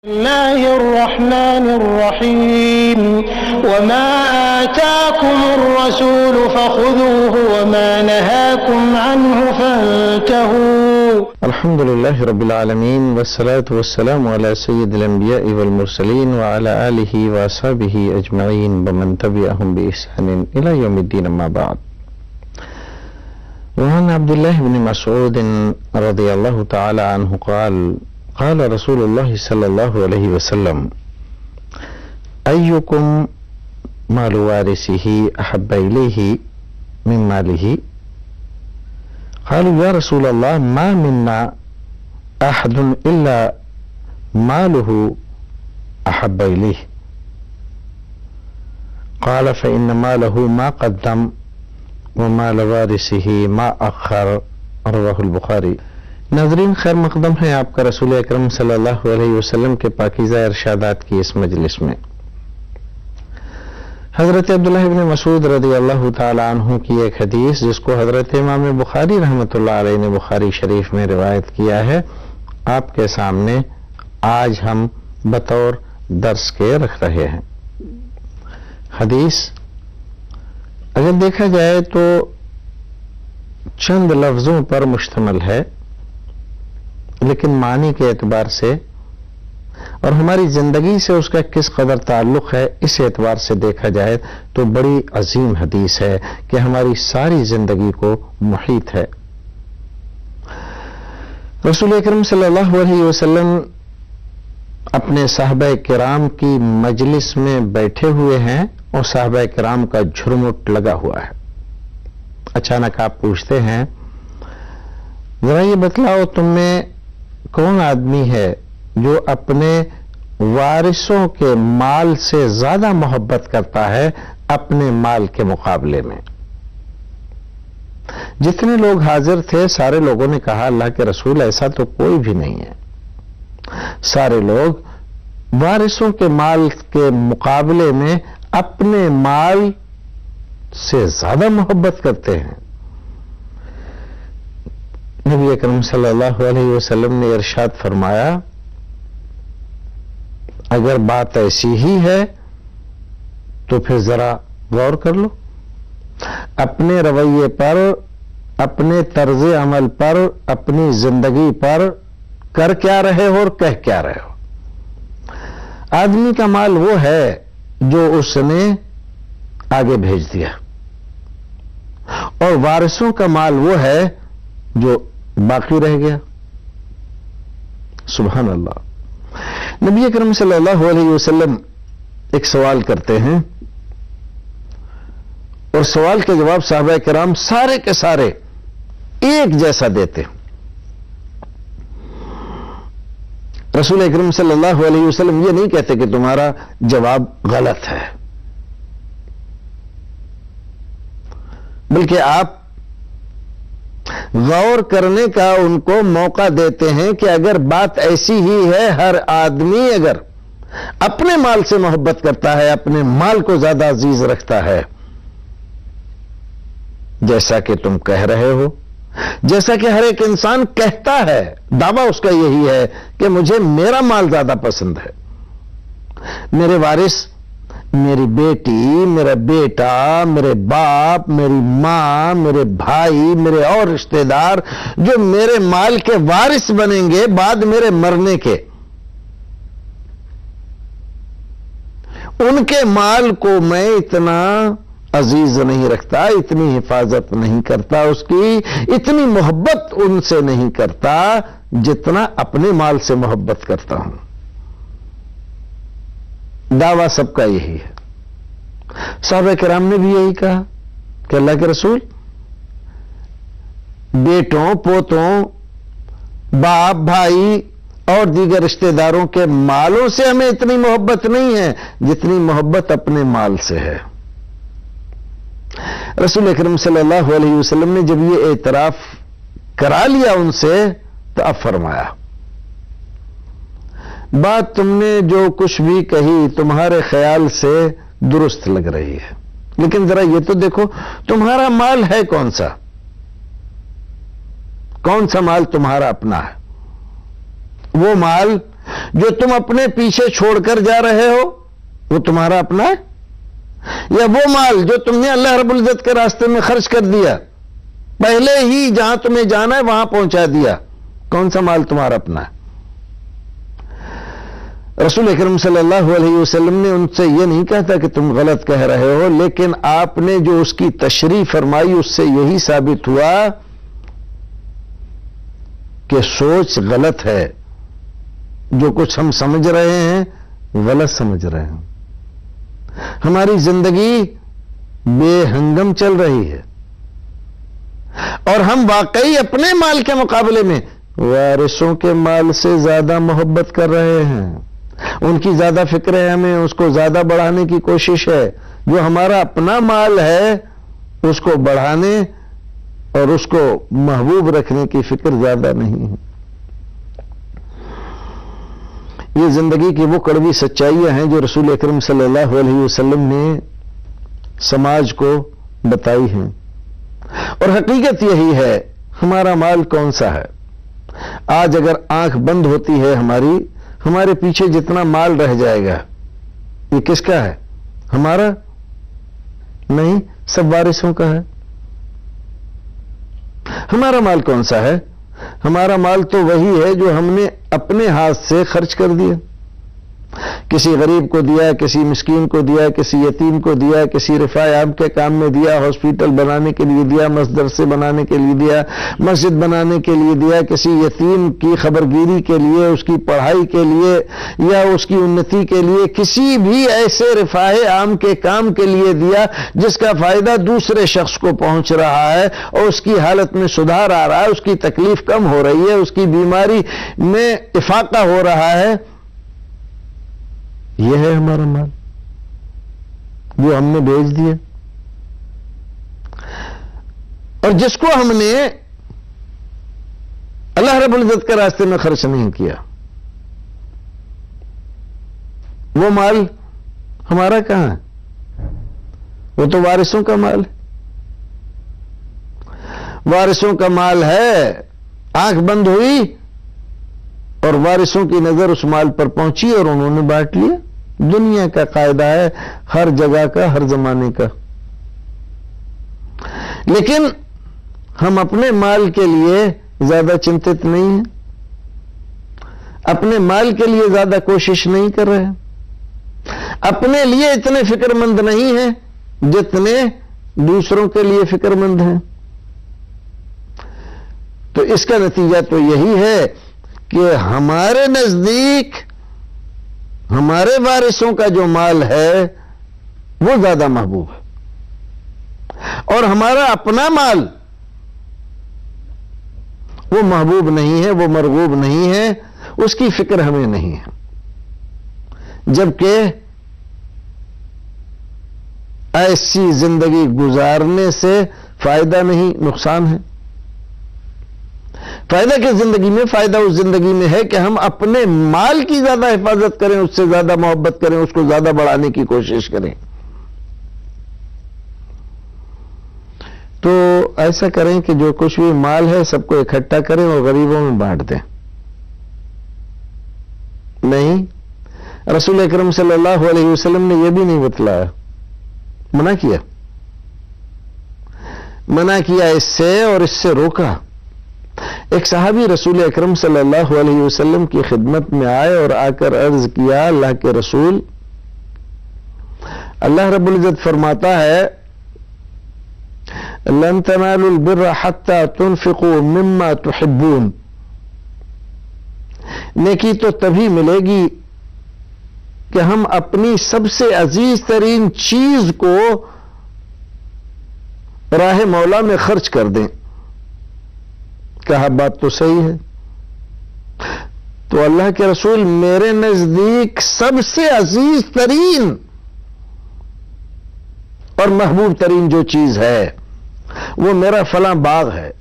الله الرحمن الرحيم وما آتاكم الرسول فخذوه وما نهاكم عنه فانتهوا. الحمد لله رب العالمين والصلاة والسلام على سيد الأنبياء والمرسلين وعلى آله وأصحابه أجمعين ومن تبعهم بإحسان إلى يوم الدين أما بعد. وعن عبد الله بن مسعود رضي الله تعالى عنه قال رسول الله صلى الله عليه وسلم أيكم مال وارثه أحب إليه من ماله؟ قالوا يا رسول الله ما منا أحد إلا ماله أحب إليه. قال فإن ماله ما قدم ومال وارثه ما أخر. رواه البخاری. ناظرین، خیر مقدم ہے آپ کا رسول اکرم صلی اللہ علیہ وسلم کے پاکیزہ ارشادات کی اس مجلس میں. حضرت عبداللہ ابن مسعود رضی اللہ تعالی عنہ کی ایک حدیث جس کو حضرت امام بخاری رحمۃ اللہ علیہ نے بخاری شریف میں روایت کیا ہے، آپ کے سامنے آج ہم بطور درس کے رکھ رہے ہیں. حدیث اگر دیکھا جائے تو چند لفظوں پر مشتمل ہے، لیکن معنی کے اعتبار سے اور ہماری زندگی سے اس کا کس قدر تعلق ہے اس اعتبار سے دیکھا جائے تو بڑی عظیم حدیث ہے کہ ہماری ساری زندگی کو محیط ہے. رسول اکرم صلی اللہ علیہ وسلم اپنے صحابہ کرام کی مجلس میں بیٹھے ہوئے ہیں اور صحابہ کرام کا جھرمٹ لگا ہوا ہے. اچانک آپ پوچھتے ہیں ذرا یہ بتلاؤ تم میں کون آدمی ہے جو اپنے وارثوں کے مال سے زیادہ محبت کرتا ہے اپنے مال کے مقابلے میں؟ جتنے لوگ حاضر تھے سارے لوگوں نے کہا اللہ کے رسول ایسا تو کوئی بھی نہیں ہے. سارے لوگ وارثوں کے مال کے مقابلے میں اپنے مال سے زیادہ محبت کرتے ہیں. نبی اکرم صلی اللہ علیہ وسلم نے ارشاد فرمایا اگر بات ایسی ہی ہے تو پھر ذرا غور کر لو اپنے رویے پر، اپنے طرز عمل پر، اپنی زندگی پر کر کیا رہے ہو اور کہہ کیا رہے ہو. آدمی کا مال وہ ہے جو اس نے آگے بھیج دیا اور وارثوں کا مال وہ ہے جو باقی رہ گیا. سبحان اللہ. نبی اکرم صلی اللہ علیہ وسلم ایک سوال کرتے ہیں اور سوال کے جواب صحابہ کرام سارے کے سارے ایک جیسا دیتے. رسول اکرم صلی اللہ علیہ وسلم یہ نہیں کہتے کہ تمہارا جواب غلط ہے، بلکہ آپ غور کرنے کا ان کو موقع دیتے ہیں کہ اگر بات ایسی ہی ہے، ہر آدمی اگر اپنے مال سے محبت کرتا ہے، اپنے مال کو زیادہ عزیز رکھتا ہے، جیسا کہ تم کہہ رہے ہو، جیسا کہ ہر ایک انسان کہتا ہے، دعویٰ اس کا یہی ہے کہ مجھے میرا مال زیادہ پسند ہے، میرے وارث، میری بیٹی، میرا بیٹا، میرے باپ، میری ماں، میرے بھائی، میرے اور رشتہ دار جو میرے مال کے وارث بنیں گے بعد میرے مرنے کے، ان کے مال کو میں اتنا عزیز نہیں رکھتا، اتنی حفاظت نہیں کرتا، اس کی اتنی محبت ان سے نہیں کرتا جتنا اپنے مال سے محبت کرتا ہوں. دعویٰ سب کا یہی ہے. صحابہ کرام نے بھی یہی کہا کہ اللہ کے رسول بیٹوں، پوتوں، باپ، بھائی اور دیگر رشتہ داروں کے مالوں سے ہمیں اتنی محبت نہیں ہے جتنی محبت اپنے مال سے ہے. رسول اکرم صلی اللہ علیہ وسلم نے جب یہ اعتراف کرا لیا ان سے تو اب فرمایا بات تم نے جو کچھ بھی کہی تمہارے خیال سے درست لگ رہی ہے، لیکن ذرا یہ تو دیکھو تمہارا مال ہے کون سا؟ کون سا مال تمہارا اپنا ہے؟ وہ مال جو تم اپنے پیچھے چھوڑ کر جا رہے ہو وہ تمہارا اپنا ہے، یا وہ مال جو تم نے اللہ رب العزت کے راستے میں خرچ کر دیا، پہلے ہی جہاں تمہیں جانا ہے وہاں پہنچا دیا، کون سا مال تمہارا اپنا ہے؟ رسول اکرم صلی اللہ علیہ وسلم نے ان سے یہ نہیں کہتا کہ تم غلط کہہ رہے ہو، لیکن آپ نے جو اس کی تشریح فرمائی اس سے یہی ثابت ہوا کہ سوچ غلط ہے، جو کچھ ہم سمجھ رہے ہیں غلط سمجھ رہے ہیں، ہماری زندگی بے ہنگم چل رہی ہے، اور ہم واقعی اپنے مال کے مقابلے میں وارثوں کے مال سے زیادہ محبت کر رہے ہیں، ان کی زیادہ فکر ہے، ہمیں اس کو زیادہ بڑھانے کی کوشش ہے۔ جو ہمارا اپنا مال ہے اس کو بڑھانے اور اس کو محبوب رکھنے کی فکر زیادہ نہیں ہے۔ یہ زندگی کی وہ کڑوی سچائیاں ہیں جو رسول اکرم صلی اللہ علیہ وسلم نے سماج کو بتائی ہیں، اور حقیقت یہی ہے ہمارا مال کون سا ہے۔ آج اگر آنکھ بند ہوتی ہے ہمارے پیچھے جتنا مال رہ جائے گا یہ کس کا ہے؟ ہمارا نہیں، سب وارثوں کا ہے۔ ہمارا مال کون سا ہے؟ ہمارا مال تو وہی ہے جو ہم نے اپنے ہاتھ سے خرچ کر دیا، کسی غریب کو دیا، کسی مسکین کو دیا، کسی یتیم کو دیا، کسی رفاع عام کے کام میں دیا، ہاسپٹل بنانے کے لیے دیا، مدرسے بنانے کے لیے دیا، مسجد بنانے کے لیے دیا، کسی یتیم کی خبرگیری کے لیے، اس کی پڑھائی کے لیے یا اس کی انتی کے لیے، کسی بھی ایسے رفاع عام کے کام کے لیے دیا جس کا فائدہ دوسرے شخص کو پہنچ رہا ہے اور اس کی حالت میں سدھار آ رہا ہے، اس کی تکلیف کم ہو رہی ہے، اس کی بیماری میں افاقہ ہو رہا ہے۔ یہ ہے ہمارا مال جو ہم نے بھیج دیا، اور جس کو ہم نے اللہ رب العزت کے راستے میں خرچ نہیں کیا، وہ مال ہمارا کہاں ہے؟ وہ تو وارثوں کا مال ہے۔ وارثوں کا مال ہے، آنکھ بند ہوئی اور وارثوں کی نظر اس مال پر پہنچی اور انہوں نے بانٹ لیا۔ دنیا کا قاعدہ ہے، ہر جگہ کا، ہر زمانے کا۔ لیکن ہم اپنے مال کے لیے زیادہ چنتت نہیں ہیں، اپنے مال کے لیے زیادہ کوشش نہیں کر رہے، اپنے لیے اتنے فکر مند نہیں ہیں جتنے دوسروں کے لیے فکر مند ہیں۔ تو اس کا نتیجہ تو یہی ہے کہ ہمارے نزدیک ہمارے وارثوں کا جو مال ہے وہ زیادہ محبوب ہے، اور ہمارا اپنا مال وہ محبوب نہیں ہے، وہ مرغوب نہیں ہے، اس کی فکر ہمیں نہیں ہے۔ جبکہ ایسی زندگی گزارنے سے فائدہ نہیں، نقصان ہے۔ فائدہ کس زندگی میں؟ فائدہ اس زندگی میں ہے کہ ہم اپنے مال کی زیادہ حفاظت کریں، اس سے زیادہ محبت کریں، اس کو زیادہ بڑھانے کی کوشش کریں۔ تو ایسا کریں کہ جو کچھ بھی مال ہے سب کو اکٹھا کریں اور غریبوں میں بانٹ دیں۔ نہیں، رسول اکرم صلی اللہ علیہ وسلم نے یہ بھی نہیں بتلایا، منع کیا اس سے، اور اس سے روکا۔ ایک صحابی رسول اکرم صلی اللہ علیہ وسلم کی خدمت میں آئے اور آ کر عرض کیا، اللہ کے رسول، اللہ رب العزت فرماتا ہے لن تنالوا البر حتى تنفقوا مما تحبون، نیکی تو تبھی ملے گی کہ ہم اپنی سب سے عزیز ترین چیز کو راہ مولا میں خرچ کر دیں۔ کہا بات تو صحیح ہے۔ تو اللہ کے رسول، میرے نزدیک سب سے عزیز ترین اور محبوب ترین جو چیز ہے وہ میرا فلاں باغ ہے،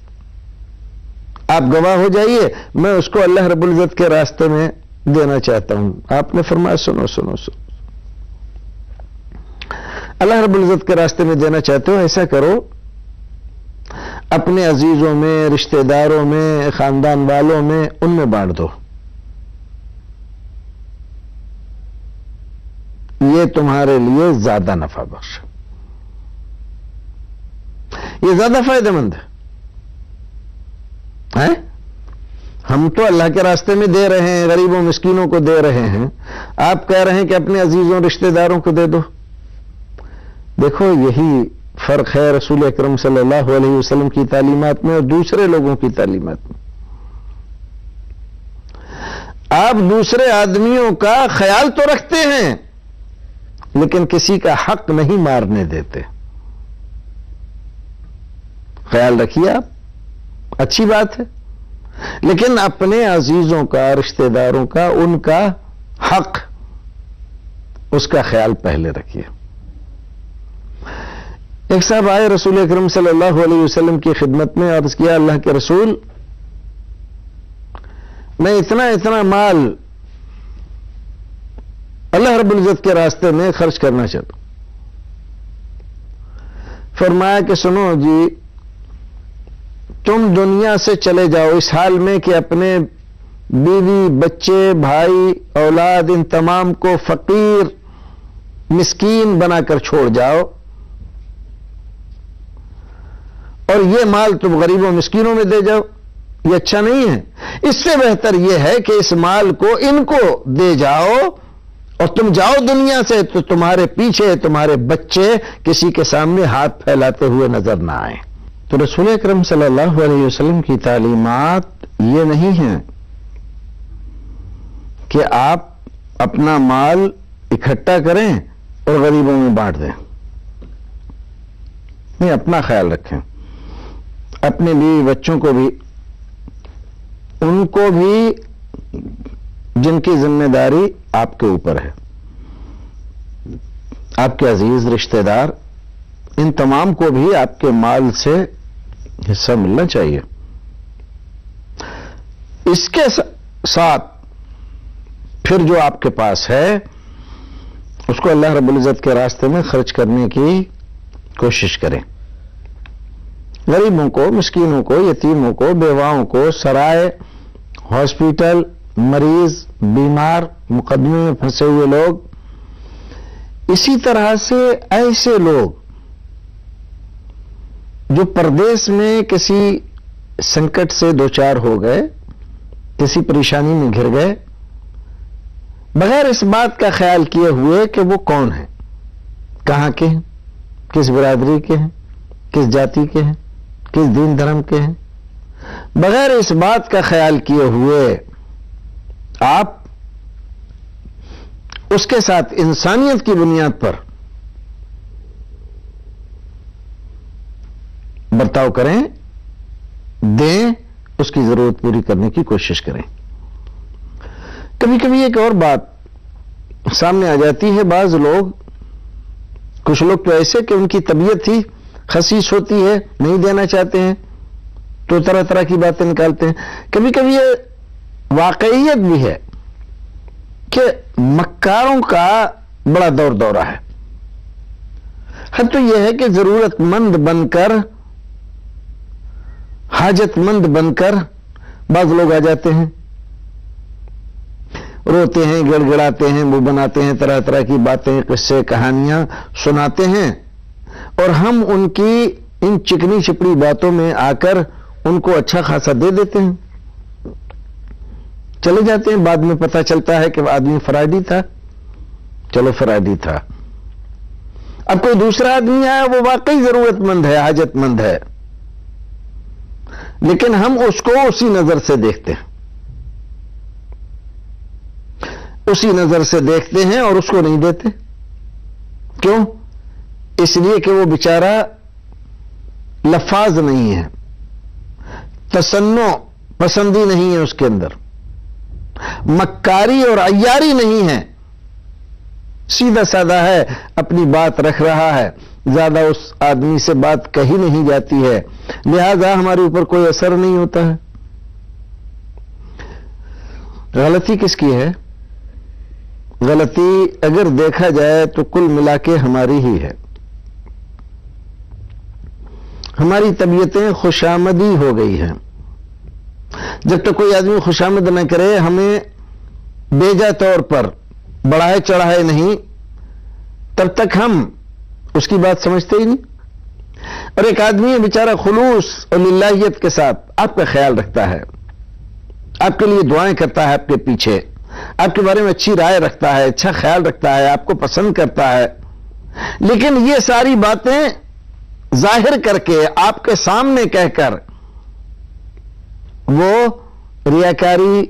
آپ گواہ ہو جائیے، میں اس کو اللہ رب العزت کے راستے میں دینا چاہتا ہوں۔ آپ نے فرمایا سنو سنو سنو، اللہ رب العزت کے راستے میں دینا چاہتے ہو، ایسا کرو، اپنے عزیزوں میں، رشتہ داروں میں، خاندان والوں میں، ان میں بانٹ دو۔ یہ تمہارے لیے زیادہ نفع بخش، یہ زیادہ فائدہ مند ہے۔ ہم تو اللہ کے راستے میں دے رہے ہیں، غریبوں مسکینوں کو دے رہے ہیں، آپ کہہ رہے ہیں کہ اپنے عزیزوں رشتہ داروں کو دے دو۔ دیکھو یہی فرق ہے رسول اکرم صلی اللہ علیہ وسلم کی تعلیمات میں اور دوسرے لوگوں کی تعلیمات میں۔ آپ دوسرے آدمیوں کا خیال تو رکھتے ہیں لیکن کسی کا حق نہیں مارنے دیتے۔ خیال رکھیے آپ، اچھی بات ہے، لیکن اپنے عزیزوں کا، رشتہ داروں کا، ان کا حق، اس کا خیال پہلے رکھیے۔ ایک صاحب آئے رسول اکرم صلی اللہ علیہ وسلم کی خدمت میں، عرض کیا اللہ کے رسول میں اتنا مال اللہ رب العزت کے راستے میں خرچ کرنا چاہتا ہوں۔ فرمایا کہ سنو جی، تم دنیا سے چلے جاؤ اس حال میں کہ اپنے بیوی، بچے، بھائی، اولاد، ان تمام کو فقیر، مسکین بنا کر چھوڑ جاؤ، اور یہ مال تم غریبوں مسکینوں میں دے جاؤ۔ یہ اچھا نہیں ہے، اس سے بہتر یہ ہے کہ اس مال کو ان کو دے جاؤ اور تم جاؤ دنیا سے تو تمہارے پیچھے تمہارے بچے کسی کے سامنے ہاتھ پھیلاتے ہوئے نظر نہ آئیں۔ تو رسول اکرم صلی اللہ علیہ وسلم کی تعلیمات یہ نہیں ہیں کہ آپ اپنا مال اکٹھا کریں اور غریبوں میں بانٹ دیں، نہیں، اپنا خیال رکھیں، اپنے بیوی بچوں کو بھی، ان کو بھی جن کی ذمہ داری آپ کے اوپر ہے، آپ کے عزیز رشتہ دار، ان تمام کو بھی آپ کے مال سے حصہ ملنا چاہیے۔ اس کے ساتھ پھر جو آپ کے پاس ہے اس کو اللہ رب العزت کے راستے میں خرچ کرنے کی کوشش کریں۔ غریبوں کو، مسکینوں کو، یتیموں کو، بیواؤں کو، سرائے، ہاسپٹل، مریض، بیمار، مقدمے میں پھنسے ہوئے لوگ، اسی طرح سے ایسے لوگ جو پردیس میں کسی سنکٹ سے دوچار ہو گئے، کسی پریشانی میں گھر گئے، بغیر اس بات کا خیال کیے ہوئے کہ وہ کون ہیں، کہاں کے ہیں، کس برادری کے ہیں، کس جاتی کے ہیں، کس دین دھرم کے ہیں، بغیر اس بات کا خیال کیے ہوئے آپ اس کے ساتھ انسانیت کی بنیاد پر برتاؤ کریں، دیں، اس کی ضرورت پوری کرنے کی کوشش کریں۔ کبھی کبھی ایک اور بات سامنے آ جاتی ہے، بعض لوگ، کچھ لوگ تو ایسے کہ ان کی طبیعت ہی خسیس ہوتی ہے، نہیں دینا چاہتے ہیں تو طرح طرح کی باتیں نکالتے ہیں۔ کبھی کبھی یہ واقعیت بھی ہے کہ مکاروں کا بڑا دور دورہ ہے۔ حد تو یہ ہے کہ ضرورت مند بن کر، حاجت مند بن کر بعض لوگ آ جاتے ہیں، روتے ہیں، گڑ گڑاتے ہیں، منہ بناتے ہیں، طرح طرح کی باتیں، قصے، کہانیاں سناتے ہیں، اور ہم ان کی ان چکنی چپڑی باتوں میں آ کر ان کو اچھا خاصا دے دیتے ہیں، چلے جاتے ہیں۔ بعد میں پتہ چلتا ہے کہ وہ آدمی فراڈی تھا، چلو فراڈی تھا۔ اب کوئی دوسرا آدمی آیا، وہ واقعی ضرورت مند ہے، حاجت مند ہے، لیکن ہم اس کو اسی نظر سے دیکھتے ہیں، اسی نظر سے دیکھتے ہیں اور اس کو نہیں دیتے۔ کیوں؟ اس لیے کہ وہ بیچارہ لفاظ نہیں ہے، تصنع پسندی نہیں ہے اس کے اندر، مکاری اور عیاری نہیں ہے، سیدھا سادہ ہے، اپنی بات رکھ رہا ہے، زیادہ اس آدمی سے بات کہی نہیں جاتی ہے، لہذا ہمارے اوپر کوئی اثر نہیں ہوتا ہے۔ غلطی کس کی ہے؟ غلطی اگر دیکھا جائے تو کل ملا کے ہماری ہی ہے۔ ہماری طبیعتیں خوشامدی ہو گئی ہیں۔ جب تک کوئی آدمی خوشامد نہ کرے، ہمیں بیجا طور پر بڑھائے چڑھائے نہیں، تب تک ہم اس کی بات سمجھتے ہی نہیں. اور ایک آدمی ہے بیچارہ خلوص اور للہیت کے ساتھ آپ کا خیال رکھتا ہے، آپ کے لیے دعائیں کرتا ہے، آپ کے پیچھے آپ کے بارے میں اچھی رائے رکھتا ہے، اچھا خیال رکھتا ہے، آپ کو پسند کرتا ہے، لیکن یہ ساری باتیں ظاہر کر کے آپ کے سامنے کہہ کر وہ ریاکاری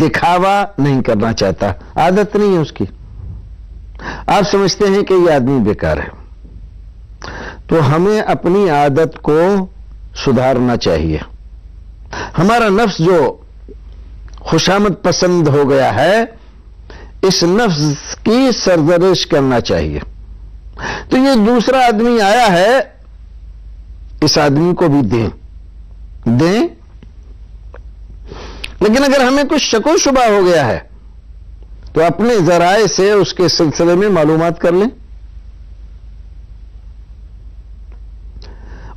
دکھاوا نہیں کرنا چاہتا، عادت نہیں ہے اس کی. آپ سمجھتے ہیں کہ یہ آدمی بیکار ہے. تو ہمیں اپنی عادت کو سدھارنا چاہیے. ہمارا نفس جو خوشامد پسند ہو گیا ہے، اس نفس کی سرزنش کرنا چاہیے. تو یہ دوسرا آدمی آیا ہے، اس آدمی کو بھی دیں. لیکن اگر ہمیں کچھ شک و شبہ ہو گیا ہے تو اپنے ذرائع سے اس کے سلسلے میں معلومات کر لیں.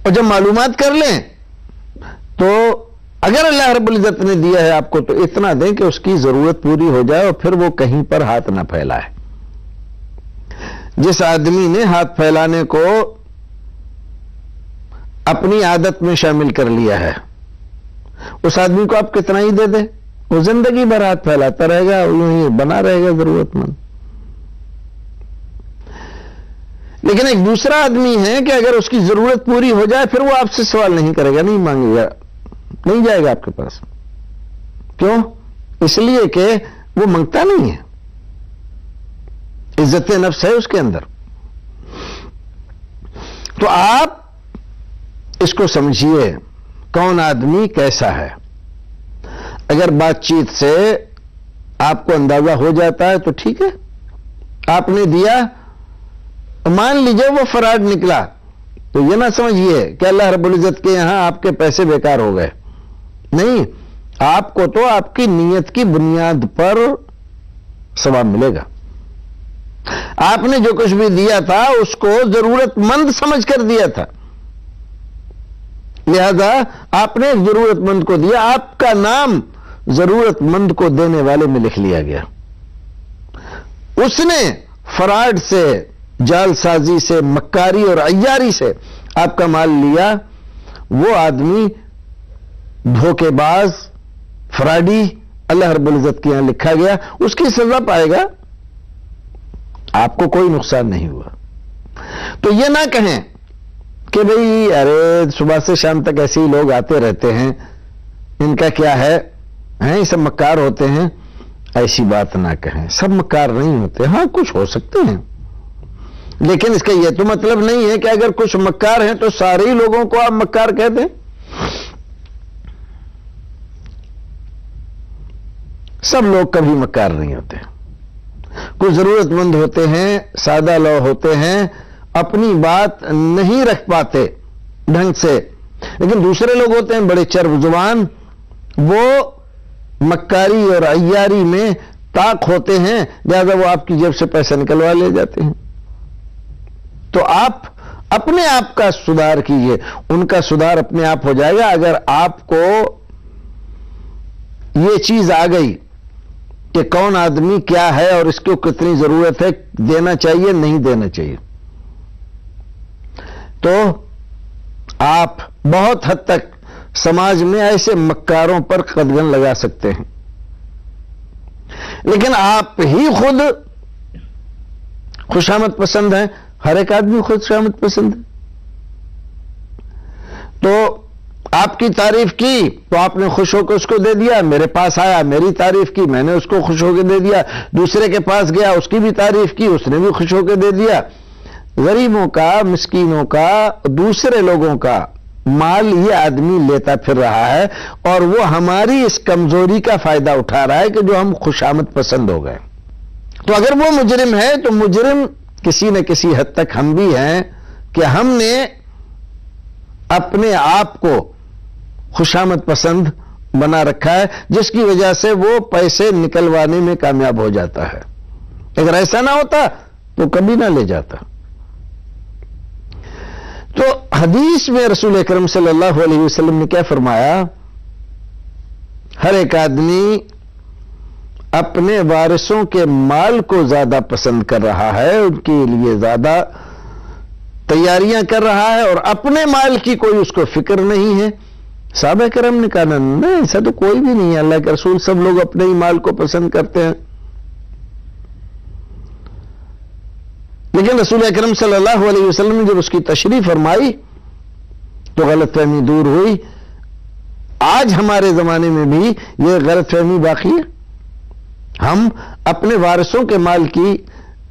اور جب معلومات کر لیں تو اگر اللہ رب العزت نے دیا ہے آپ کو تو اتنا دیں کہ اس کی ضرورت پوری ہو جائے اور پھر وہ کہیں پر ہاتھ نہ پھیلائے. جس آدمی نے ہاتھ پھیلانے کو اپنی عادت میں شامل کر لیا ہے، اس آدمی کو آپ کتنا ہی دے دیں، وہ زندگی بھر ہاتھ پھیلاتا رہے گا، یوں ہی بنا رہے گا ضرورت مند. لیکن ایک دوسرا آدمی ہے کہ اگر اس کی ضرورت پوری ہو جائے پھر وہ آپ سے سوال نہیں کرے گا، نہیں مانگے گا، نہیں جائے گا آپ کے پاس. کیوں؟ اس لیے کہ وہ منگتا نہیں ہے، عزت نفس ہے اس کے اندر. تو آپ اس کو سمجھیے کون آدمی کیسا ہے. اگر بات چیت سے آپ کو اندازہ ہو جاتا ہے تو ٹھیک ہے، آپ نے دیا، مان لیجئے وہ فراڈ نکلا تو یہ نہ سمجھیے کہ اللہ رب العزت کے یہاں آپ کے پیسے بیکار ہو گئے. نہیں، آپ کو تو آپ کی نیت کی بنیاد پر ثواب ملے گا. آپ نے جو کچھ بھی دیا تھا اس کو ضرورت مند سمجھ کر دیا تھا، لہذا آپ نے ضرورت مند کو دیا، آپ کا نام ضرورت مند کو دینے والے میں لکھ لیا گیا. اس نے فراڈ سے، جال سازی سے، مکاری اور عیاری سے آپ کا مال لیا، وہ آدمی دھوکے باز، فراڈی اللہ رب العزت کے یہاں لکھا گیا، اس کی سزا پائے گا. آپ کو کوئی نقصان نہیں ہوا. تو یہ نہ کہیں کہ بھئی ارے صبح سے شام تک ایسے ہی لوگ آتے رہتے ہیں، ان کا کیا ہے، یہ سب مکار ہوتے ہیں. ایسی بات نہ کہیں، سب مکار نہیں ہوتے. ہاں کچھ ہو سکتے ہیں، لیکن اس کا یہ تو مطلب نہیں ہے کہ اگر کچھ مکار ہیں تو سارے ہی لوگوں کو آپ مکار کہہ دیں. سب لوگ کبھی مکار نہیں ہوتے. کچھ ضرورت مند ہوتے ہیں، سادہ لوگ ہوتے ہیں، اپنی بات نہیں رکھ پاتے ڈھنگ سے، لیکن دوسرے لوگ ہوتے ہیں بڑے چرب زبان، وہ مکاری اور عیاری میں طاق ہوتے ہیں، لہذا وہ آپ کی جیب سے پیسہ نکلوا لے جاتے ہیں. تو آپ اپنے آپ کا سدھار کیجئے، ان کا سدھار اپنے آپ ہو جائے گا. اگر آپ کو یہ چیز آ گئی کہ کون آدمی کیا ہے اور اس کو کتنی ضرورت ہے، دینا چاہیے نہیں دینا چاہیے، تو آپ بہت حد تک سماج میں ایسے مکاروں پر قدغن لگا سکتے ہیں. لیکن آپ ہی خود خوشامد پسند ہیں، ہر ایک آدمی خوشامد پسند ہے. تو آپ کی تعریف کی تو آپ نے خوش ہو کے اس کو دے دیا، میرے پاس آیا میری تعریف کی، میں نے اس کو خوش ہو کے دے دیا، دوسرے کے پاس گیا اس کی بھی تعریف کی، اس نے بھی خوش ہو کے دے دیا. غریبوں کا، مسکینوں کا، دوسرے لوگوں کا مال یہ آدمی لیتا پھر رہا ہے اور وہ ہماری اس کمزوری کا فائدہ اٹھا رہا ہے کہ جو ہم خوشامد پسند ہو گئے. تو اگر وہ مجرم ہے تو مجرم کسی نہ کسی حد تک ہم بھی ہیں کہ ہم نے اپنے آپ کو خوشامد پسند بنا رکھا ہے، جس کی وجہ سے وہ پیسے نکلوانے میں کامیاب ہو جاتا ہے. اگر ایسا نہ ہوتا تو کبھی نہ لے جاتا. تو حدیث میں رسول اکرم صلی اللہ علیہ وسلم نے کیا فرمایا؟ ہر ایک آدمی اپنے وارثوں کے مال کو زیادہ پسند کر رہا ہے، ان کے لیے زیادہ تیاریاں کر رہا ہے، اور اپنے مال کی کوئی اس کو فکر نہیں ہے۔ صحابہ کرام نے کہا نہیں، ایسا تو کوئی بھی نہیں ہے، اللہ کے رسول سب لوگ اپنے ہی مال کو پسند کرتے ہیں۔ لیکن رسول اکرم صلی اللہ علیہ وسلم نے جب اس کی تشریح فرمائی تو غلط فہمی دور ہوئی۔ آج ہمارے زمانے میں بھی یہ غلط فہمی باقی ہے، ہم اپنے وارثوں کے مال کی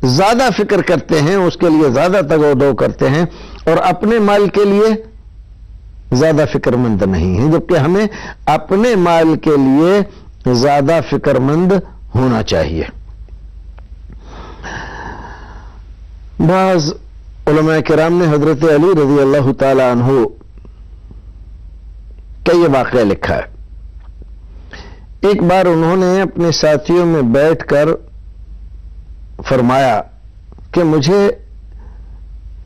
زیادہ فکر کرتے ہیں، اس کے لیے زیادہ تگ و دو کرتے ہیں، اور اپنے مال کے لیے زیادہ فکر مند نہیں ہیں، جبکہ ہمیں اپنے مال کے لیے زیادہ فکر مند ہونا چاہیے۔ بعض علماء کرام نے حضرت علی رضی اللہ تعالی عنہ کا یہ واقعہ لکھا ہے۔ ایک بار انہوں نے اپنے ساتھیوں میں بیٹھ کر فرمایا کہ مجھے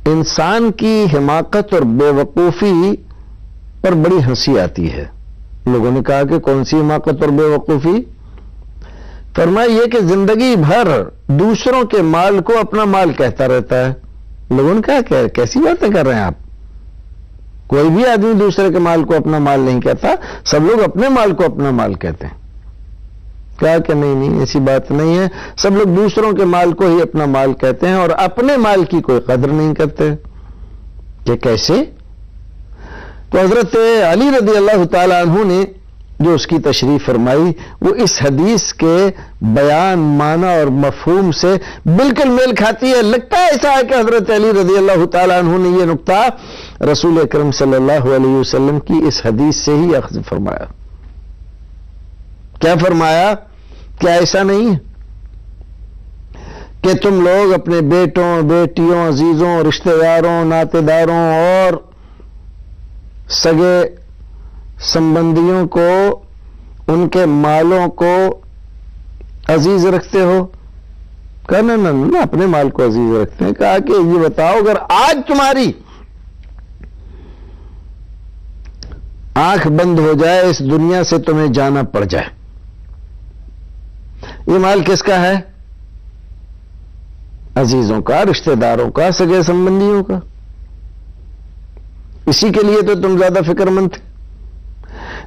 انسان کی حماقت اور بے وقوفی پر بڑی ہنسی آتی ہے۔ لوگوں نے کہا کہ کون سی حماقت اور بے وقوفی؟ فرمایا یہ کہ زندگی بھر دوسروں کے مال کو اپنا مال کہتا رہتا ہے۔ لوگوں نے کہا کہ کیسی باتیں کر رہے ہیں آپ؟ کوئی بھی آدمی دوسرے کے مال کو اپنا مال نہیں کہتا، سب لوگ اپنے مال کو اپنا مال کہتے ہیں۔ کہا کہ نہیں ایسی بات نہیں ہے، سب لوگ دوسروں کے مال کو ہی اپنا مال کہتے ہیں اور اپنے مال کی کوئی قدر نہیں کرتے۔ کہ کیسے؟ تو حضرت علی رضی اللہ تعالی عنہ نے جو اس کی تشریح فرمائی وہ اس حدیث کے بیان، معنی اور مفہوم سے بالکل میل کھاتی ہے۔ لگتا ہے ایسا ہے کہ حضرت علی رضی اللہ تعالی عنہ نے یہ نقطہ رسول اکرم صلی اللہ علیہ وسلم کی اس حدیث سے ہی اخذ فرمایا۔ کیا فرمایا؟ کیا ایسا نہیں ہے کہ تم لوگ اپنے بیٹوں، بیٹیوں، عزیزوں، رشتہ داروں، ناطے داروں اور سگے سمبندیوں کو، ان کے مالوں کو عزیز رکھتے ہو؟ کہا نہ اپنے مال کو عزیز رکھتے ہیں۔ کہا کہ یہ بتاؤ اگر آج تمہاری آنکھ بند ہو جائے، اس دنیا سے تمہیں جانا پڑ جائے، یہ مال کس کا ہے؟ عزیزوں کا، رشتہ داروں کا، سگے سمبندیوں کا۔ اسی کے لیے تو تم زیادہ فکر مند تھے۔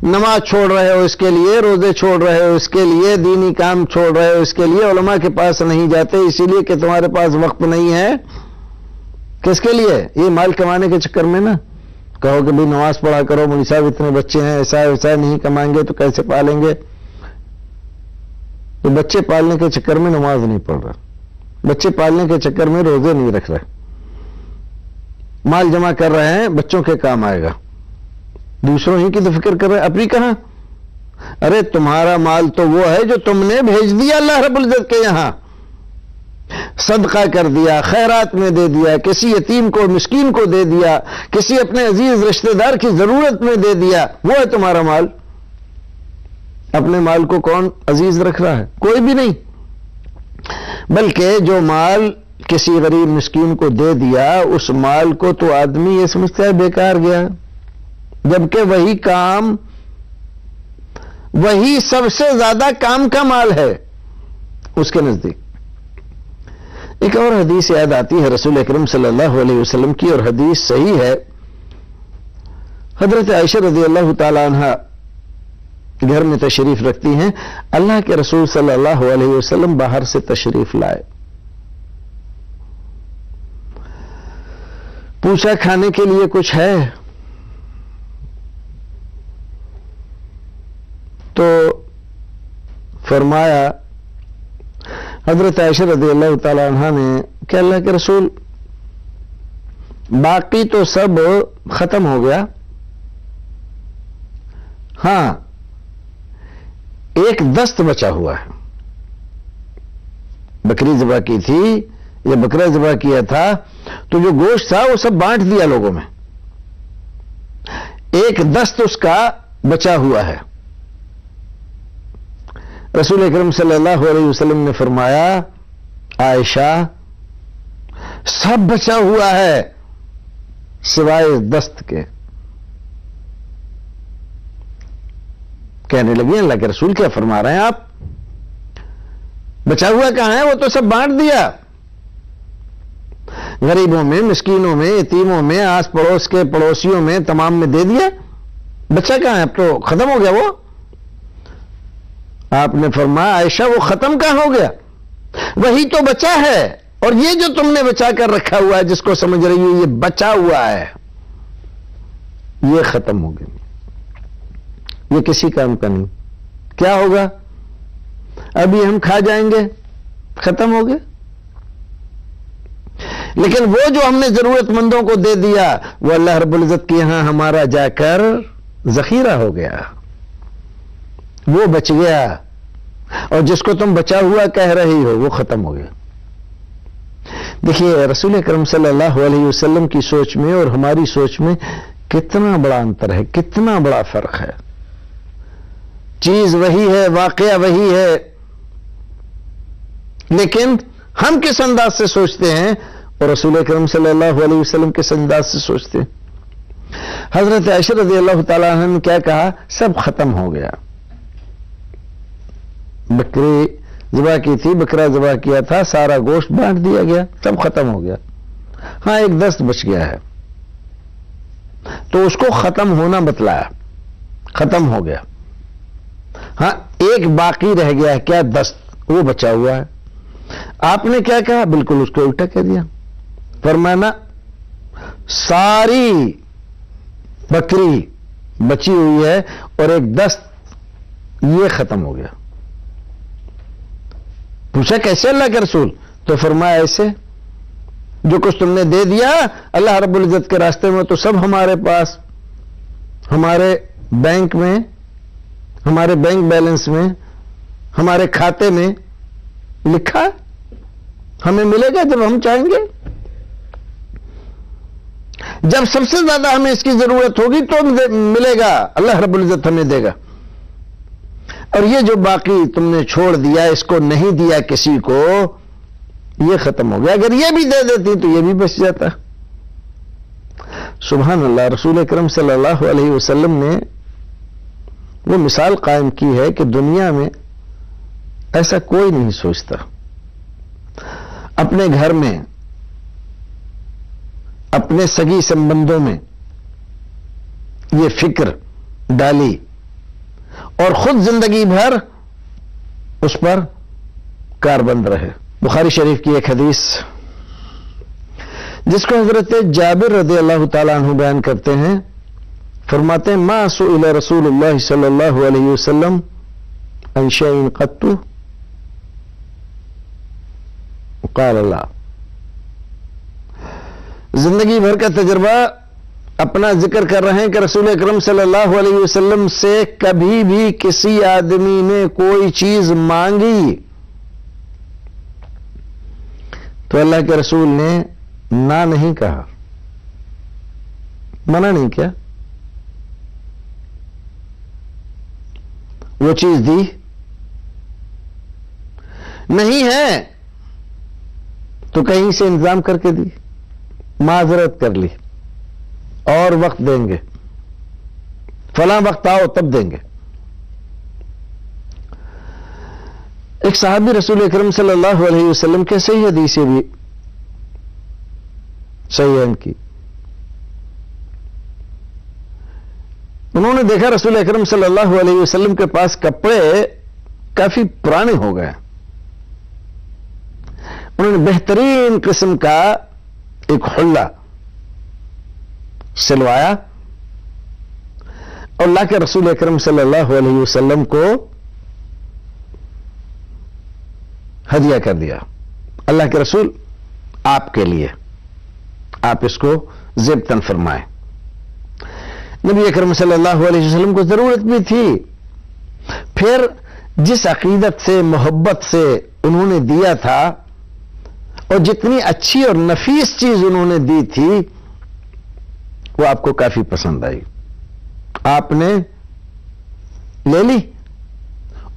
نماز چھوڑ رہے ہو اس کے لیے، روزے چھوڑ رہے ہو اس کے لیے، دینی کام چھوڑ رہے ہو اس کے لیے، علماء کے پاس نہیں جاتے اسی لیے کہ تمہارے پاس وقت نہیں ہے۔ کس کے لیے؟ یہ مال کمانے کے چکر میں نا کہو کہ بھی نماز پڑھا کرو، مولوی صاحب اتنے بچے ہیں، ایسا نہیں کمائیں گے تو کیسے پالیں گے؟ تو بچے پالنے کے چکر میں نماز نہیں پڑھ رہا، بچے پالنے کے چکر میں روزے نہیں رکھ رہے، مال جمع کر رہے ہیں بچوں کے کام آئے گا، دوسروں ہی کی تو فکر کر رہے ہیں، اپنی کہاں؟ ارے تمہارا مال تو وہ ہے جو تم نے بھیج دیا اللہ رب العزت کے یہاں، صدقہ کر دیا، خیرات میں دے دیا، کسی یتیم کو، مسکین کو دے دیا، کسی اپنے عزیز رشتہ دار کی ضرورت میں دے دیا، وہ ہے تمہارا مال۔ اپنے مال کو کون عزیز رکھ رہا ہے؟ کوئی بھی نہیں۔ بلکہ جو مال کسی غریب مسکین کو دے دیا، اس مال کو تو آدمی یہ سمجھتا ہے بیکار گیا، جبکہ وہی کام، وہی سب سے زیادہ کام کا مال ہے اس کے نزدیک۔ ایک اور حدیث یاد آتی ہے رسول اکرم صلی اللہ علیہ وسلم کی، اور حدیث صحیح ہے۔ حضرت عائشہ رضی اللہ تعالی عنہ گھر میں تشریف رکھتی ہیں، اللہ کے رسول صلی اللہ علیہ وسلم باہر سے تشریف لائے، پوچھا کھانے کے لیے کچھ ہے؟ تو فرمایا حضرت عائشہ رضی اللہ تعالی عنہ نے کہ اللہ کے رسول باقی تو سب ختم ہو گیا، ہاں ایک دست بچا ہوا ہے، بکری ذبح کی تھی یا بکرا ذبح کیا تھا تو جو گوشت تھا وہ سب بانٹ دیا لوگوں میں، ایک دست اس کا بچا ہوا ہے۔ رسول اکرم صلی اللہ علیہ وسلم نے فرمایا عائشہ سب بچا ہوا ہے سوائے دست کے۔ کہنے لگے اللہ کے رسول کیا فرما رہے ہیں آپ؟ بچا ہوا کہاں ہے؟ وہ تو سب بانٹ دیا، غریبوں میں، مسکینوں میں، یتیموں میں، آس پڑوس کے پڑوسیوں میں، تمام میں دے دیا۔ بچا کہاں ہے؟ اب تو ختم ہو گیا وہ۔ آپ نے فرمایا عائشہ وہ ختم کہاں ہو گیا؟ وہی تو بچا ہے، اور یہ جو تم نے بچا کر رکھا ہوا ہے، جس کو سمجھ رہی ہو یہ بچا ہوا ہے، یہ ختم ہو گیا، یہ کسی کام کا نہیں۔ کیا ہوگا؟ ابھی ہم کھا جائیں گے، ختم ہو گیا۔ لیکن وہ جو ہم نے ضرورت مندوں کو دے دیا، وہ اللہ رب العزت کے یہاں ہمارا جا کر ذخیرہ ہو گیا، وہ بچ گیا۔ اور جس کو تم بچا ہوا کہہ رہی ہو وہ ختم ہو گیا۔ دیکھیے رسول اکرم صلی اللہ علیہ وسلم کی سوچ میں اور ہماری سوچ میں کتنا بڑا انتر ہے، کتنا بڑا فرق ہے۔ چیز وہی ہے، واقعہ وہی ہے، لیکن ہم کس انداز سے سوچتے ہیں اور رسول اکرم صلی اللہ علیہ وسلم کس انداز سے سوچتے ہیں۔ حضرت عائشہ رضی اللہ تعالیٰ عنہ نے کیا کہا؟ سب ختم ہو گیا۔ بکری ذبح کی تھی، بکرا ذبح کیا تھا، سارا گوشت بانٹ دیا گیا، سب ختم ہو گیا۔ ہاں ایک دست بچ گیا ہے، تو اس کو ختم ہونا بتلایا، ختم ہو گیا۔ ہاں ایک باقی رہ گیا ہے، کیا؟ دست، وہ بچا ہوا ہے۔ آپ نے کیا کہا؟ بالکل اس کو الٹا کہہ دیا، فرمایا ساری بکری بچی ہوئی ہے اور ایک دست یہ ختم ہو گیا۔ پوچھا کیسے اللہ کے رسول؟ تو فرمایا ایسے، جو کچھ تم نے دے دیا اللہ رب العزت کے راستے میں تو سب ہمارے پاس، ہمارے بینک میں، ہمارے بینک بیلنس میں، ہمارے کھاتے میں لکھا، ہمیں ملے گا جب ہم چاہیں گے، جب سب سے زیادہ ہمیں اس کی ضرورت ہوگی تو ملے گا، اللہ رب العزت ہمیں دے گا۔ اور یہ جو باقی تم نے چھوڑ دیا، اس کو نہیں دیا کسی کو، یہ ختم ہو گیا۔ اگر یہ بھی دے دیتی تو یہ بھی بچ جاتا۔ سبحان اللہ، رسول اکرم صلی اللہ علیہ وسلم نے وہ مثال قائم کی ہے کہ دنیا میں ایسا کوئی نہیں سوچتا۔ اپنے گھر میں، اپنے سگی سمبندوں میں یہ فکر ڈالی اور خود زندگی بھر اس پر کاربند رہے۔ بخاری شریف کی ایک حدیث جس کو حضرت جابر رضی اللہ تعالی عنہ بیان کرتے ہیں، فرماتے ہیں ما سئل رسول اللہ صلی اللہ علیہ وسلم عن شیء قط قال اللہ۔ زندگی بھر کا تجربہ اپنا ذکر کر رہے ہیں کہ رسول اکرم صلی اللہ علیہ وسلم سے کبھی بھی کسی آدمی نے کوئی چیز مانگی تو اللہ کے رسول نے نہ نہیں کہا، منع نہیں کیا، وہ چیز دی۔ نہیں ہے تو کہیں سے انتظام کر کے دی، معذرت کر لی، اور وقت دیں گے، فلاں وقت آؤ تب دیں گے۔ ایک صحابی رسول اکرم صلی اللہ علیہ وسلم کے صحیح حدیث بھی صحیح ہے ان کی، انہوں نے دیکھا رسول اکرم صلی اللہ علیہ وسلم کے پاس کپڑے کافی پرانے ہو گئے، انہوں نے بہترین قسم کا ایک حلہ سلوایا اور اللہ کے رسول اکرم صلی اللہ علیہ وسلم کو ہدیہ کر دیا۔ اللہ کے رسول آپ کے لیے، آپ اس کو زیبتاً فرمائیں۔ نبی اکرم صلی اللہ علیہ وسلم کو ضرورت بھی تھی، پھر جس عقیدت سے، محبت سے انہوں نے دیا تھا اور جتنی اچھی اور نفیس چیز انہوں نے دی تھی وہ آپ کو کافی پسند آئی، آپ نے لے لی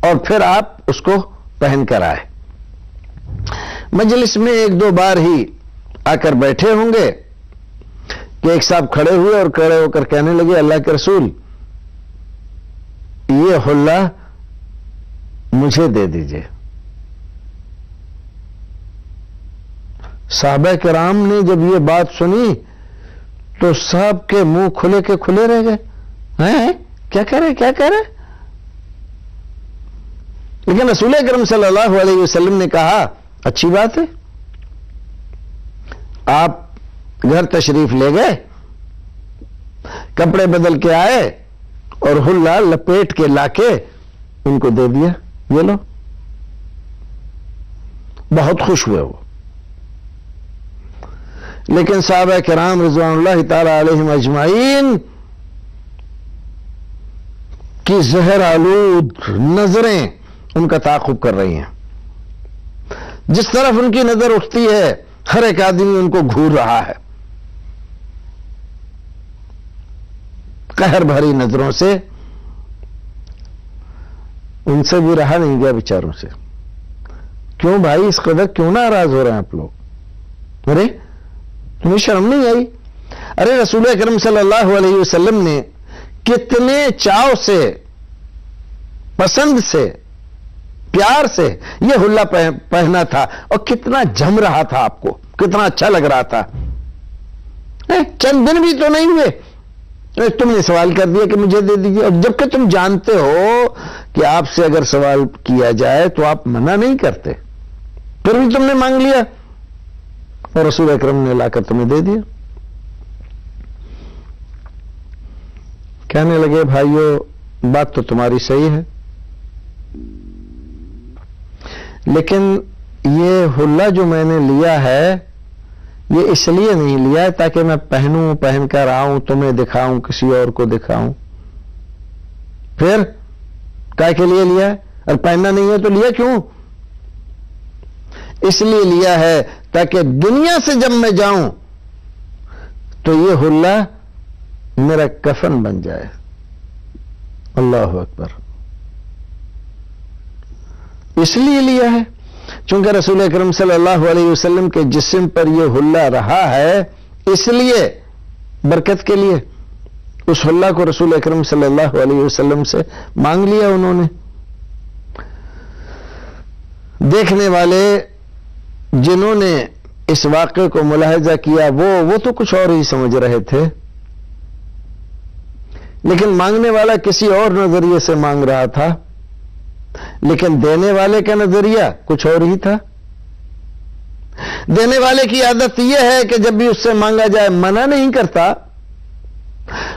اور پھر آپ اس کو پہن کر آئے۔ مجلس میں ایک دو بار ہی آ کر بیٹھے ہوں گے کہ ایک صاحب کھڑے ہوئے اور کھڑے ہو کر کہنے لگے اللہ کے رسول یہ حلہ مجھے دے دیجئے۔ صحابہ کرام نے جب یہ بات سنی تو سب کے منہ کھلے کے کھلے رہ گئے. ہیں کیا کہہ رہے؟ لیکن رسول اکرم صلی اللہ علیہ وسلم نے کہا اچھی بات ہے. آپ گھر تشریف لے گئے, کپڑے بدل کے آئے اور حلہ لپیٹ کے لا کے ان کو دے دیا, یہ لو. بہت خوش ہوئے وہ. لیکن صحابہ کرام رضوان اللہ تعالی علیہم اجمعین کی زہر آلود نظریں ان کا تعاقب کر رہی ہیں. جس طرف ان کی نظر اٹھتی ہے ہر ایک آدمی ان کو گھور رہا ہے. قہر بھری نظروں سے ان سے بھی رہا نہیں گیا بیچاروں سے. کیوں بھائی اس قدر کیوں ناراض ہو رہے ہیں آپ لوگ؟ ارے تمہیں شرم نہیں آئی؟ ارے رسول اکرم صلی اللہ علیہ وسلم نے کتنے چاؤ سے, پسند سے, پیار سے یہ حلہ پہنا تھا اور کتنا جم رہا تھا, آپ کو کتنا اچھا لگ رہا تھا. چند دن بھی تو نہیں ہوئے تم نے سوال کر دیا کہ مجھے دے دیجیے, اور جبکہ تم جانتے ہو کہ آپ سے اگر سوال کیا جائے تو آپ منع نہیں کرتے, پھر بھی تم نے مانگ لیا اور رسول اکرم نے لا کر تمہیں دے دیا. کہنے لگے بھائیو بات تو تمہاری صحیح ہے, لیکن یہ حلہ جو میں نے لیا ہے یہ اس لیے نہیں لیا ہے تاکہ میں پہنوں, پہن کر آؤں, تمہیں دکھاؤں, کسی اور کو دکھاؤں. پھر کیا کے لیے لیا ہے؟ اور پہننا نہیں ہے تو لیا کیوں؟ اس لیے لیا ہے تاکہ دنیا سے جب میں جاؤں تو یہ حلہ میرا کفن بن جائے. اللہ اکبر. اس لیے لیا ہے چونکہ رسول اکرم صلی اللہ علیہ وسلم کے جسم پر یہ حلہ رہا ہے, اس لیے برکت کے لیے اس حلہ کو رسول اکرم صلی اللہ علیہ وسلم سے مانگ لیا انہوں نے. دیکھنے والے جنہوں نے اس واقعے کو ملاحظہ کیا وہ تو کچھ اور ہی سمجھ رہے تھے, لیکن مانگنے والا کسی اور نظریے سے مانگ رہا تھا, لیکن دینے والے کا نظریہ کچھ اور ہی تھا. دینے والے کی عادت یہ ہے کہ جب بھی اس سے مانگا جائے منع نہیں کرتا.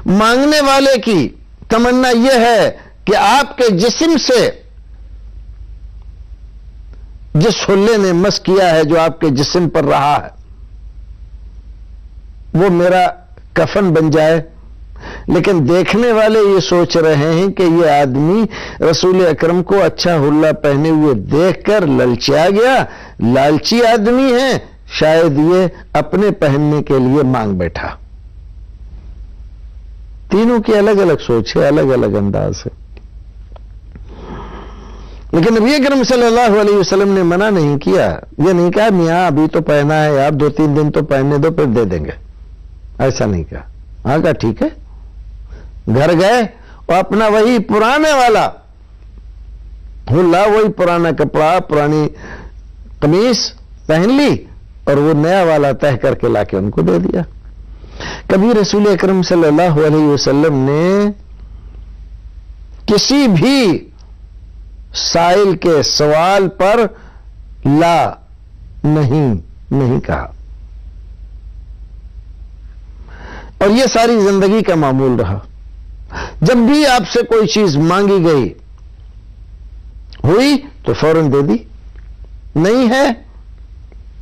مانگنے والے کی تمنا یہ ہے کہ آپ کے جسم سے جس حلے نے مس کیا ہے, جو آپ کے جسم پر رہا ہے, وہ میرا کفن بن جائے. لیکن دیکھنے والے یہ سوچ رہے ہیں کہ یہ آدمی رسول اکرم کو اچھا حلہ پہنے ہوئے دیکھ کر للچا گیا, لالچی آدمی ہے, شاید یہ اپنے پہننے کے لیے مانگ بیٹھا. تینوں کی الگ الگ سوچ ہے, الگ الگ انداز ہے. لیکن نبی اکرم صلی اللہ علیہ وسلم نے منع نہیں کیا. یہ نہیں کہا میاں ابھی تو پہنا ہے, آپ 2-3 دن تو پہننے دو پھر دے دیں گے, ایسا نہیں کہا. ہاں کہا ٹھیک ہے. گھر گئے اور اپنا وہی پرانے والا حلہ, وہی پرانا کپڑا, پرانی قمیص پہن لی اور وہ نیا والا تہ کر کے لا کے ان کو دے دیا. کبھی رسول اکرم صلی اللہ علیہ وسلم نے کسی بھی سائل کے سوال پر لا نہیں کہا, اور یہ ساری زندگی کا معمول رہا. جب بھی آپ سے کوئی چیز مانگی گئی ہوئی تو فوراً دے دی, نہیں ہے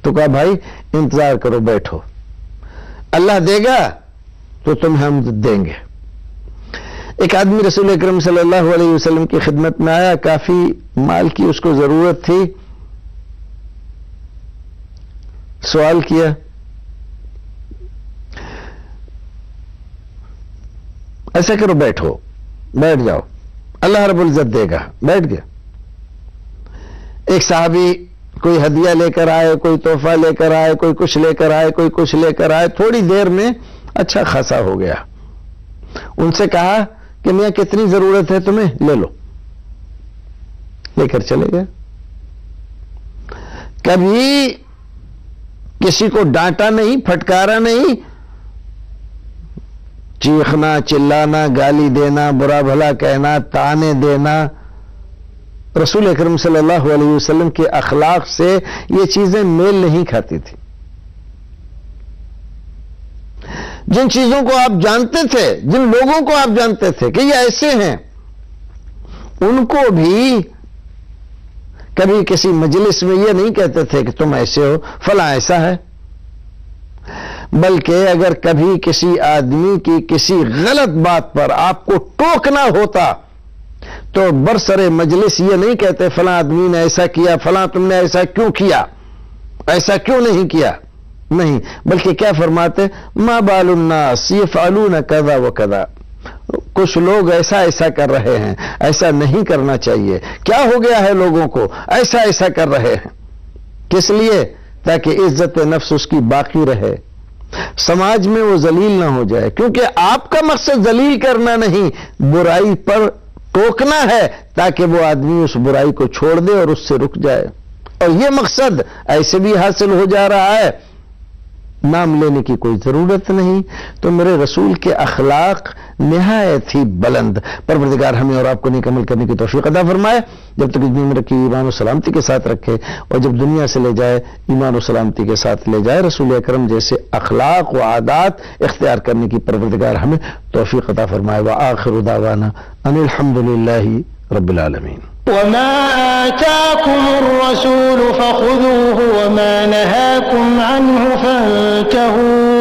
تو کہا بھائی انتظار کرو, بیٹھو, اللہ دے گا تو تمہیں ہم دیں گے. ایک آدمی رسول اکرم صلی اللہ علیہ وسلم کی خدمت میں آیا, کافی مال کی اس کو ضرورت تھی. سوال کیا, ایسا کرو بیٹھو, بیٹھ جاؤ, اللہ رب العزت دے گا. بیٹھ گیا. ایک صحابی کوئی ہدیہ لے کر آئے, کوئی تحفہ لے کر آئے, کوئی کچھ لے کر آئے, کوئی کچھ لے کر آئے. تھوڑی دیر میں اچھا خاصا ہو گیا. ان سے کہا کہ میاں کتنی ضرورت ہے تمہیں, لے لو. لے کر چلے گئے. کبھی کسی کو ڈانٹا نہیں، پھٹکارا نہیں، چیخنا، چلانا، گالی دینا، برا بھلا کہنا، تانے دینا، رسول اکرم صلی اللہ علیہ وسلم کے اخلاق سے یہ چیزیں میل نہیں کھاتی تھی۔ جن چیزوں کو آپ جانتے تھے، جن لوگوں کو آپ جانتے تھے کہ یہ ایسے ہیں، ان کو بھی کبھی کسی مجلس میں یہ نہیں کہتے تھے کہ تم ایسے ہو، فلاں ایسا ہے، بلکہ اگر کبھی کسی آدمی کی کسی غلط بات پر آپ کو ٹوکنا ہوتا تو برسر مجلس یہ نہیں کہتے فلاں آدمی نے ایسا کیا، فلاں تم نے ایسا کیوں کیا، ایسا کیوں نہیں کیا، نہیں، بلکہ کیا فرماتے، ما بال الناس یفعلون کذا و کذا، کچھ لوگ ایسا ایسا کر رہے ہیں، ایسا نہیں کرنا چاہیے، کیا ہو گیا ہے لوگوں کو، ایسا ایسا کر رہے ہیں، کس لیے؟ تاکہ عزت نفس اس کی باقی رہے، سماج میں وہ ذلیل نہ ہو جائے، کیونکہ آپ کا مقصد ذلیل کرنا نہیں، برائی پر ٹوکنا ہے تاکہ وہ آدمی اس برائی کو چھوڑ دے اور اس سے رک جائے، اور یہ مقصد ایسے بھی حاصل ہو جا رہا ہے، نام لینے کی کوئی ضرورت نہیں۔ تو میرے رسول کے اخلاق نہایت ہی بلند، پروردگار ہمیں اور آپ کو نیک عمل کرنے کی توفیق عطا فرمائے، جب تک دنیا میں رکھی ایمان و سلامتی کے ساتھ رکھے، اور جب دنیا سے لے جائے ایمان و سلامتی کے ساتھ لے جائے، رسول اکرم جیسے اخلاق و عادات اختیار کرنے کی پروردگار ہمیں توفیق عطا فرمائے۔ وآخر دعوانا ان الحمد للہ رب العالمین۔ وما آتاكم الرسول فخذوه وما نهاكم عنه فانتهوا